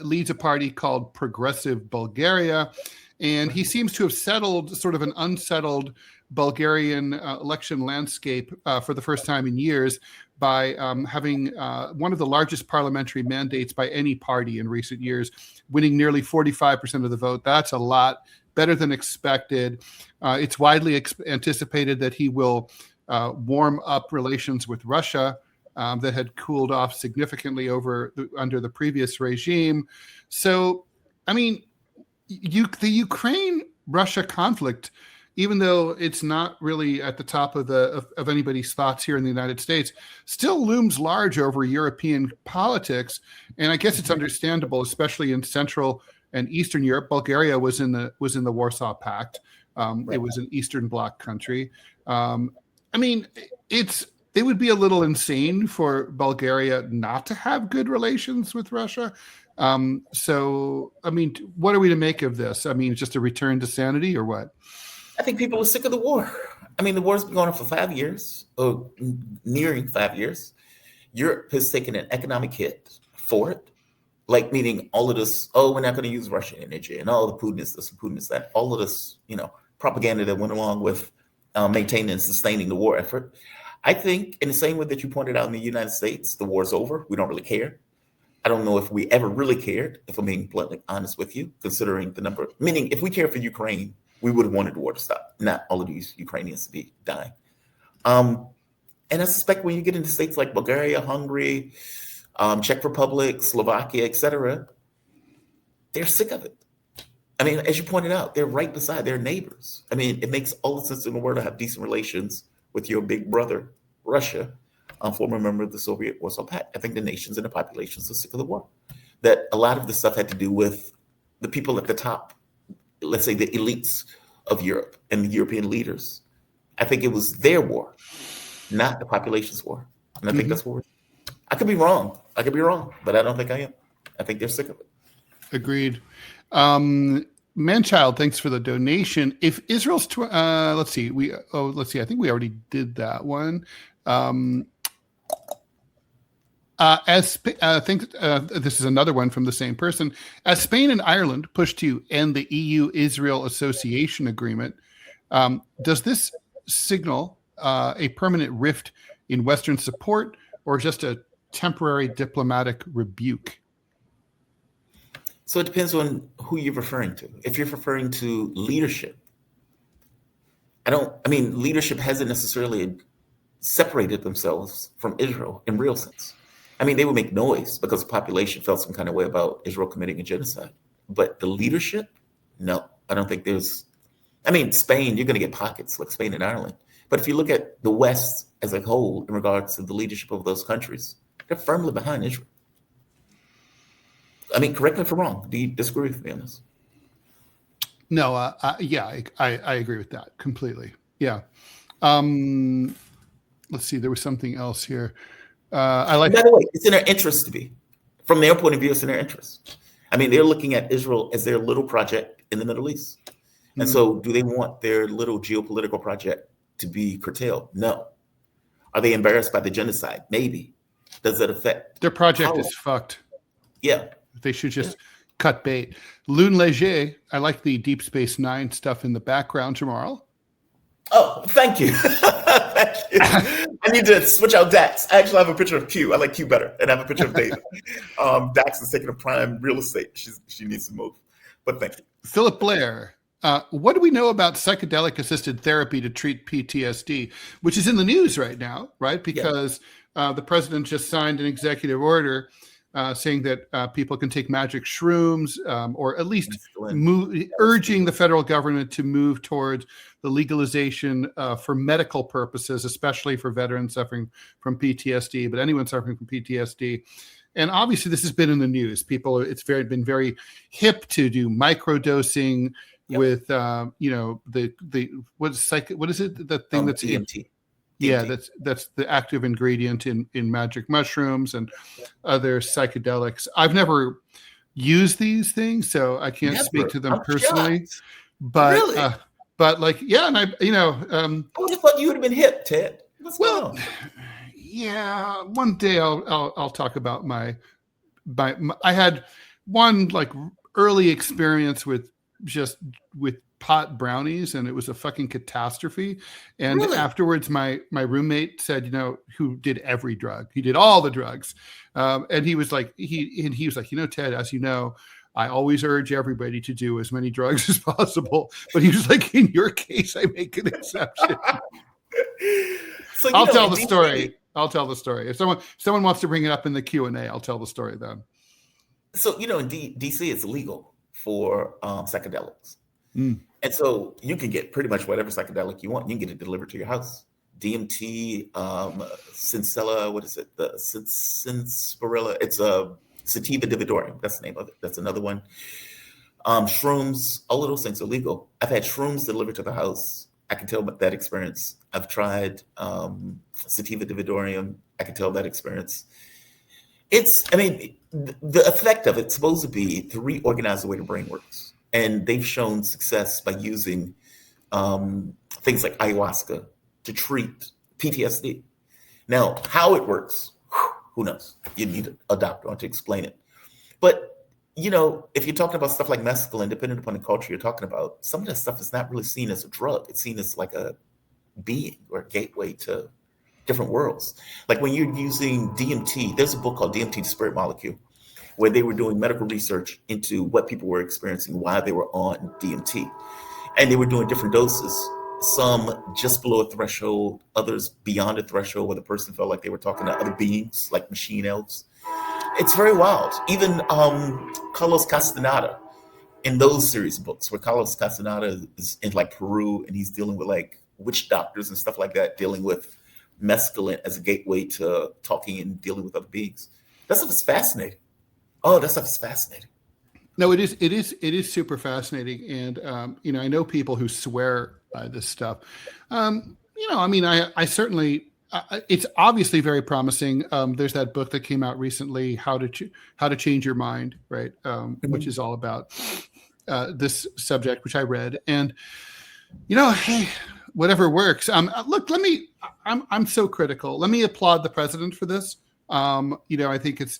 leads a party called Progressive Bulgaria, and he seems to have settled sort of an unsettled Bulgarian election landscape for the first time in years by having one of the largest parliamentary mandates by any party in recent years, winning nearly 45% of the vote. That's a lot, better than expected. It's widely anticipated that he will warm up relations with Russia that had cooled off significantly under the previous regime. So, I mean, the Ukraine-Russia conflict, even though it's not really at the top of anybody's thoughts here in the United States, still looms large over European politics. And I guess it's understandable, especially in Central and Eastern Europe. Bulgaria was in the Warsaw Pact. It was an Eastern Bloc country. I mean, it would be a little insane for Bulgaria not to have good relations with Russia. So, I mean, what are we to make of this? I mean, just a return to sanity or what? I think people are sick of the war. I mean, the war's been going on for 5 years, or nearing 5 years. Europe has taken an economic hit for it, like meaning all of this, we're not going to use Russian energy, and all the Putin is this, Putin is that, all of this, propaganda that went along with maintaining and sustaining the war effort. I think in the same way that you pointed out in the United States, the war's over. We don't really care. I don't know if we ever really cared, if I'm being bluntly honest with you, considering the number. Meaning, if we cared for Ukraine, we would have wanted the war to stop, not all of these Ukrainians to be dying. And I suspect when you get into states like Bulgaria, Hungary, Czech Republic, Slovakia, etc., they're sick of it. I mean, as you pointed out, they're right beside their neighbors. I mean, it makes all the sense in the world to have decent relations with your big brother, Russia, former member of the Soviet Warsaw Pact. I think the nations and the populations are sick of the war. That a lot of the stuff had to do with the people at the top, let's say the elites of Europe and the European leaders. I think it was their war, not the population's war. And I think that's what I could be wrong. But I don't think I am. I think they're sick of it. Agreed. Manchild, thanks for the donation. If Israel's, let's see. I think we already did that one. I think this is another one from the same person. As Spain and Ireland push to end the EU-Israel Association Agreement, does this signal a permanent rift in Western support or just a temporary diplomatic rebuke? So it depends on who you're referring to. If you're referring to leadership, leadership hasn't necessarily separated themselves from Israel in real sense. I mean, they would make noise because the population felt some kind of way about Israel committing a genocide. But the leadership, no, I don't think there's, Spain, you're going to get pockets like Spain and Ireland. But if you look at the West as a whole in regards to the leadership of those countries, they're firmly behind Israel. Correct me if I'm wrong. Do you disagree with me on this? No, I agree with that completely. Yeah. Let's see. There was something else here. By the way, it's in their interest to be. From their point of view, it's in their interest. They're looking at Israel as their little project in the Middle East. And so do they want their little geopolitical project to be curtailed? No. Are they embarrassed by the genocide? Maybe. Does that affect their project? Is fucked. Yeah. They should just cut bait. Lune Leger, I like the Deep Space Nine stuff in the background, Jamarl. Oh, thank you. Thank you. I need to switch out Dax. I actually have a picture of Q. I like Q better. And I have a picture of David. Dax is taking a prime real estate. She needs to move. But thank you. Philip Blair. What do we know about psychedelic-assisted therapy to treat PTSD, which is in the news right now, right? Because the president just signed an executive order saying that people can take magic shrooms, or at least urging the federal government to move towards the legalization for medical purposes, especially for veterans suffering from PTSD, but anyone suffering from PTSD. And obviously, this has been in the news. Been very hip to do microdosing with, what is it? The thing that's DMT. Yeah, that's the active ingredient in magic mushrooms and other psychedelics. I've never used these things, so I can't speak to them personally. Shocked. But really? and I would have thought you would have been hip, Ted. What's going on? Yeah, one day I'll talk about my I had one early experience with pot brownies, and it was a fucking catastrophe. And afterwards, my roommate said, who did every drug, he did all the drugs, and he was like, Ted, as you know, I always urge everybody to do as many drugs as possible. But he was like, in your case, I make an exception. So I'll tell the story. If someone wants to bring it up in the Q&A, I'll tell the story then. So, in DC, it's illegal for psychedelics. And so you can get pretty much whatever psychedelic you want. You can get it delivered to your house. DMT, Cincella, what is it? The Cinspirilla. It's a sativa divinorum. That's the name of it. That's another one. Shrooms, all of those things are legal. I've had shrooms delivered to the house. I can tell about that experience. I've tried sativa divinorum. I can tell that experience. The effect of it's supposed to be to reorganize the way the brain works. And they've shown success by using things like ayahuasca to treat PTSD. Now, how it works, who knows? You need a doctor on to explain it. But, if you're talking about stuff like mescaline, depending upon the culture you're talking about, some of that stuff is not really seen as a drug. It's seen as like a being or a gateway to different worlds. Like when you're using DMT, there's a book called DMT, the Spirit Molecule. where they were doing medical research into what people were experiencing while they were on DMT. And they were doing different doses, some just below a threshold, others beyond a threshold where the person felt like they were talking to other beings, like machine elves. It's very wild. Even Carlos Castaneda, in those series of books, where Carlos Castaneda is in like Peru and he's dealing with like witch doctors and stuff like that, dealing with mescaline as a gateway to talking and dealing with other beings. That stuff is fascinating. Oh, that stuff is fascinating. No, it is super fascinating. And, I know people who swear by this stuff. I certainly, it's obviously very promising. There's that book that came out recently, How to Change Your Mind, right? Which is all about this subject, which I read. And, hey, whatever works. Look, I'm so critical. Let me applaud the president for this. I think it's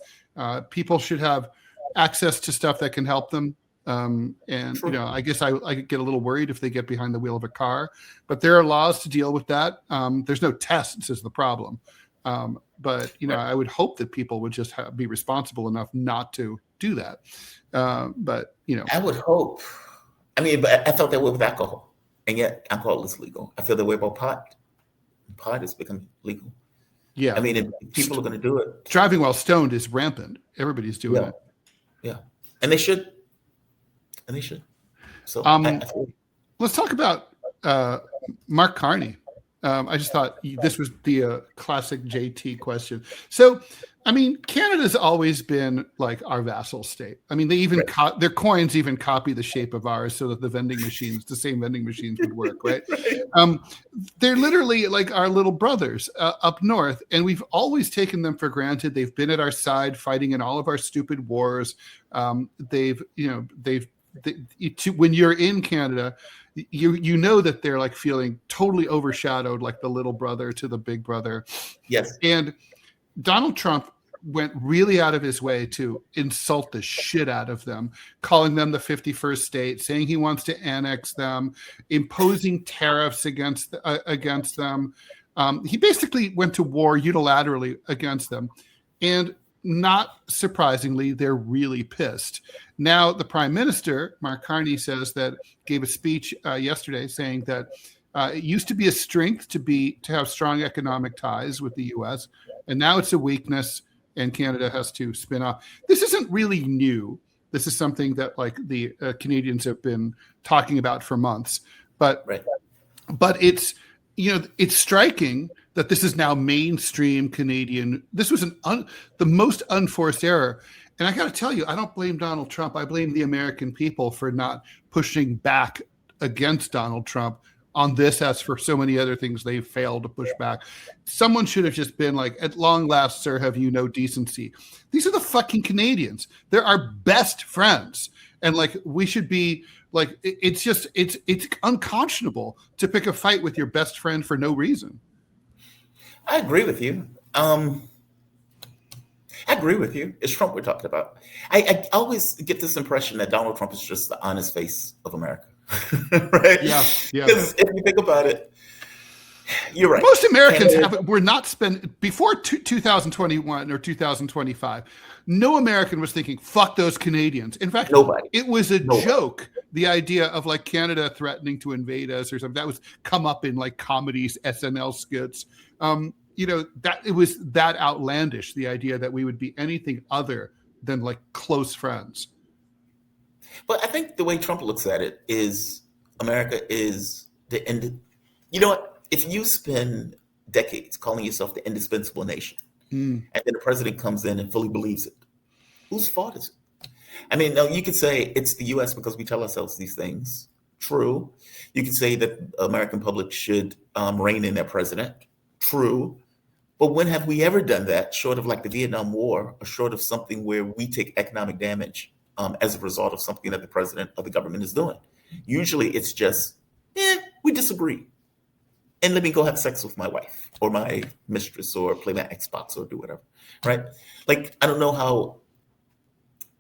people should have access to stuff that can help them. Sure. I guess I get a little worried if they get behind the wheel of a car, but there are laws to deal with that. There's no tests is the problem. But I would hope that people would just be responsible enough not to do that. I would hope. But I felt that way with alcohol, and yet alcohol is legal. I feel that way about pot. Pot has become legal. Yeah. If people are going to do it. Driving while stoned is rampant. Everybody's doing it. Yeah. And they should. So let's talk about Mark Carney. I just thought this was the classic JT question. So, Canada's always been like our vassal state. They even their coins even copy the shape of ours so that the same vending machines would work, right? Right. They're literally like our little brothers up north, and we've always taken them for granted. They've been at our side fighting in all of our stupid wars. When you're in Canada, you know that they're like feeling totally overshadowed, like the little brother to the big brother. Yes. And Donald Trump went really out of his way to insult the shit out of them, calling them the 51st state, saying he wants to annex them, imposing tariffs against them. He basically went to war unilaterally against them. And not surprisingly, they're really pissed. Now, the Prime Minister, Mark Carney, gave a speech yesterday saying that it used to be a strength to have strong economic ties with the U.S., and now it's a weakness, and Canada has to spin off. This isn't really new. This is something that like the Canadians have been talking about for months. But it's it's striking that this is now mainstream Canadian. This was the most unforced error. And I got to tell you, I don't blame Donald Trump. I blame the American people for not pushing back against Donald Trump on this, as for so many other things they've failed to push back. Someone should have just been like, at long last, sir, have you no decency? These are the fucking Canadians. They're our best friends. And like, we should be like, it's unconscionable to pick a fight with your best friend for no reason. I agree with you. It's Trump we're talking about. I always get this impression that Donald Trump is just the honest face of America. Right? Yeah. Because if you think about it, you're right. Most Americans were not spending before 2021 or 2025. No American was thinking, fuck those Canadians. In fact, it was a joke. The idea of like Canada threatening to invade us or something that was come up in like comedies, SNL skits. That it was that outlandish, the idea that we would be anything other than like close friends. But I think the way Trump looks at it is America is the end. You know what? If you spend decades calling yourself the indispensable nation, and then the president comes in and fully believes it, whose fault is it? Now you could say it's the U.S. because we tell ourselves these things. True. You could say that the American public should rein in their president. True. But when have we ever done that, short of like the Vietnam War, or short of something where we take economic damage as a result of something that the president or the government is doing? Usually it's just, we disagree. And let me go have sex with my wife or my mistress or play my Xbox or do whatever, right? Like, I don't know how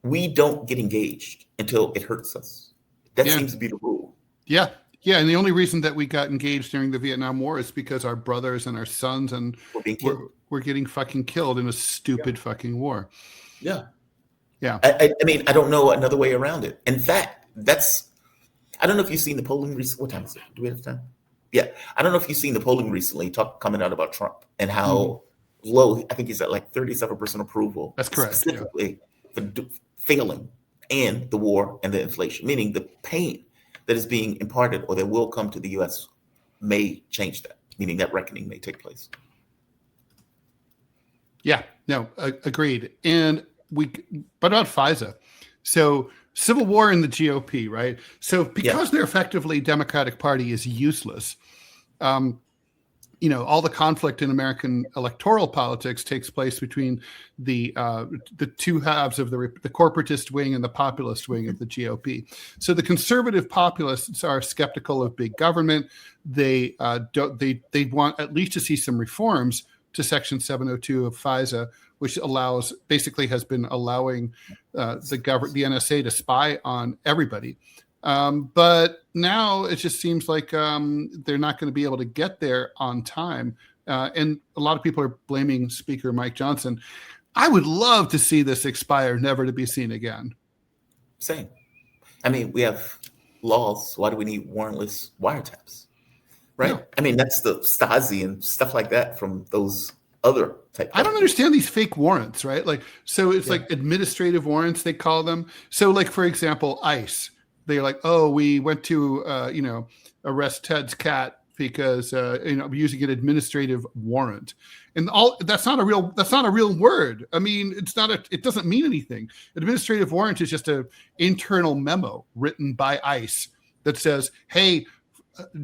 we don't get engaged until it hurts us. That seems to be the rule. Yeah. Yeah, and the only reason that we got engaged during the Vietnam War is because our brothers and our sons and we're getting fucking killed in a stupid fucking war. Yeah. Yeah. I mean, I don't know another way around it. In fact, I don't know if you've seen the polling recently. What time is it? Do we have time? Yeah. I don't know if you've seen the polling recently coming out about Trump and how low, I think he's at like 37% approval. That's correct. Specifically for failing and the war and the inflation, meaning the pain that is being imparted or that will come to the U.S. may change that, meaning that reckoning may take place. Yeah, no, agreed. And what about FISA? So civil war in the GOP, right? So because their effectively Democratic Party is useless, all the conflict in American electoral politics takes place between the two halves of the corporatist wing and the populist wing of the GOP. So the conservative populists are skeptical of big government. They want at least to see some reforms to Section 702 of FISA, which basically has been allowing the NSA to spy on everybody. But now it just seems like they're not going to be able to get there on time. And a lot of people are blaming Speaker Mike Johnson. I would love to see this expire, never to be seen again. Same. I mean, we have laws. Why do we need warrantless wiretaps? Right? No. I mean, that's the Stasi and stuff like that from those other type. I don't understand these fake warrants, right? Like, so it's like administrative warrants, they call them. So like, for example, ICE. They're like, oh, we went to, arrest Ted's cat because, using an administrative warrant, and that's not a real word. I mean, it doesn't mean anything. Administrative warrant is just an internal memo written by ICE that says, hey,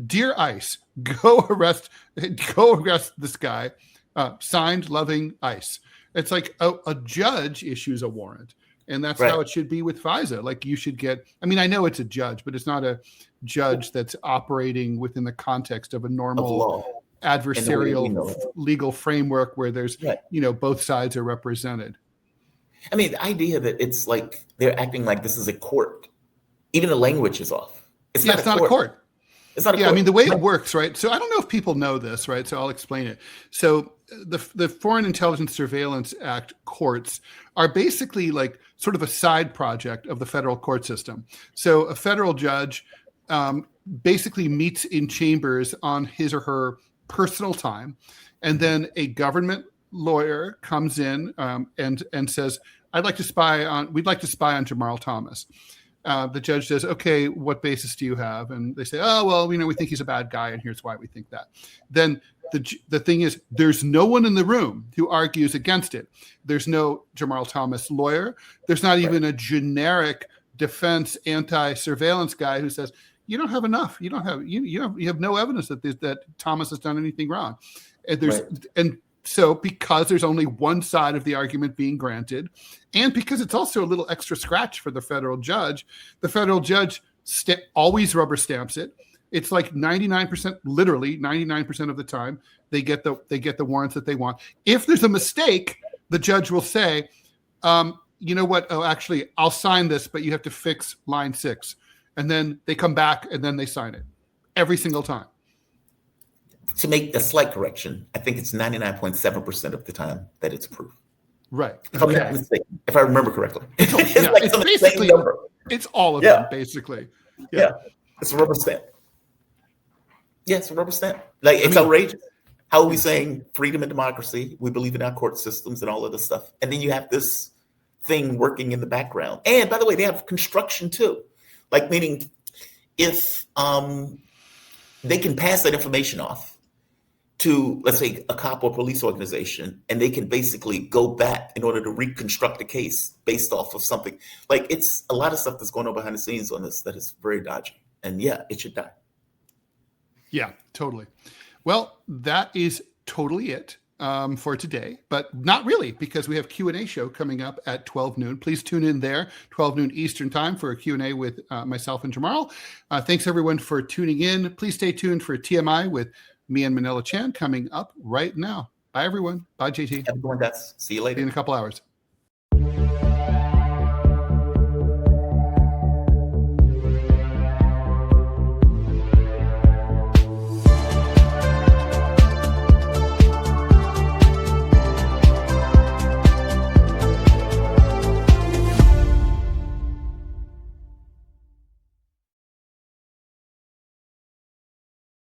dear ICE, go arrest this guy, signed loving ICE. It's like a judge issues a warrant. And that's how it should be with FISA. Like you should I know it's a judge, but it's not a judge that's operating within the context of a normal adversarial legal framework where there's, both sides are represented. I mean, the idea that it's like they're acting like this is a court, even the language is off. It's not a court. It's not a court. I mean, the way it works, right? So I don't know if people know this, right? So I'll explain it. So the Foreign Intelligence Surveillance Act courts are basically like sort of a side project of the federal court system. So a federal judge basically meets in chambers on his or her personal time. And then a government lawyer comes in and says, we'd like to spy on Jamarl Thomas. The judge says, okay, what basis do you have? And they say, oh, well, we think he's a bad guy, and here's why we think that. Then the thing is, there's no one in the room who argues against it. There's no Jamarl Thomas lawyer. There's not even a generic defense anti-surveillance guy who says, you don't have enough. You have no evidence that Thomas has done anything wrong. And so because there's only one side of the argument being granted, and because it's also a little extra scratch for the federal judge always rubber stamps it. It's like 99% of the time they get the warrants that they want. If there's a mistake, the judge will say, you know what? Oh, actually, I'll sign this, but you have to fix line 6. And then they come back and then they sign it every single time. To make a slight correction, I think it's 99.7% of the time that it's approved. Right. If I'm not mistaken, if I remember correctly. It's basically, it's all of them, basically. Yeah. It's a rubber stamp. Yeah, it's a rubber stamp. Like, it's outrageous. How are we saying freedom and democracy? We believe in our court systems and all of this stuff. And then you have this thing working in the background. And by the way, they have construction too. Like, meaning if they can pass that information off to, let's say, a cop or police organization, and they can basically go back in order to reconstruct a case based off of something. Like, it's a lot of stuff that's going on behind the scenes on this that is very dodgy. And yeah, it should die. Yeah, totally. Well, that is totally it for today, but not really, because we have Q&A show coming up at 12 noon. Please tune in there, 12 noon Eastern time, for a Q&A with myself and Jamarl. Thanks, everyone, for tuning in. Please stay tuned for TMI with me and Manila Chan coming up right now. Bye, everyone. Bye, JT. Have a good one, guys. See you later. See you in a couple hours.